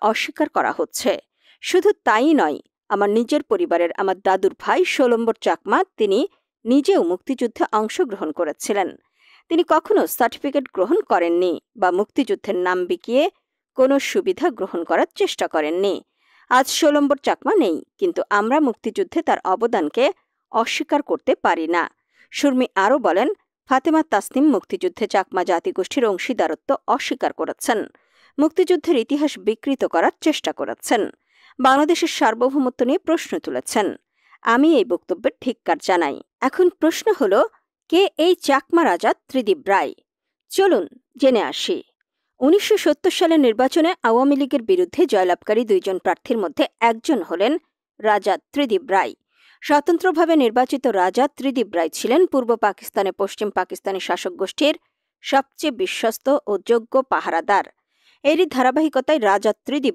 অস্বীকার করা হচ্ছে। শুধু তাই নয়, আমার নিজের পরিবারের আমার দাদুর ভাই ষোলম্বর চাকমা, তিনি নিজেও মুক্তিযুদ্ধে অংশগ্রহণ করেছিলেন। তিনি কখনো সার্টিফিকেট গ্রহণ করেননি বা মুক্তিযুদ্ধের নাম বিকিয়ে কোনো সুবিধা গ্রহণ করার চেষ্টা করেননি। আজ ষোলম্বর চাকমা নেই, কিন্তু আমরা মুক্তিযুদ্ধে তার অবদানকে অস্বীকার করতে পারি না। সুরমি আরও বলেন, ফাতেমা তাসনিম মুক্তিযুদ্ধে চাকমা জাতিগোষ্ঠীর অংশীদারত্ব অস্বীকার করেছেন, মুক্তিযুদ্ধের ইতিহাস বিকৃত করার চেষ্টা করেছেন, বাংলাদেশের সার্বভৌমত্ব নিয়ে প্রশ্ন তুলেছেন। আমি এই বক্তব্যের ধিক্কার জানাই। এখন প্রশ্ন হলো, কে এই চাকমা রাজা ত্রিদিব রায়? চলুন জেনে আসি। 1970 সালের নির্বাচনে আওয়ামী লীগের বিরুদ্ধে জয়লাভকারী দুইজন প্রার্থীর মধ্যে একজন হলেন রাজা ত্রিদিব রায়। স্বতন্ত্রভাবে নির্বাচিত রাজা ত্রিদিব রায় ছিলেন পূর্ব পাকিস্তানে পশ্চিম পাকিস্তানি শাসক গোষ্ঠীর সবচেয়ে বিশ্বস্ত ও যোগ্য পাহারাদার। এরই ধারাবাহিকতায় রাজা ত্রিদিব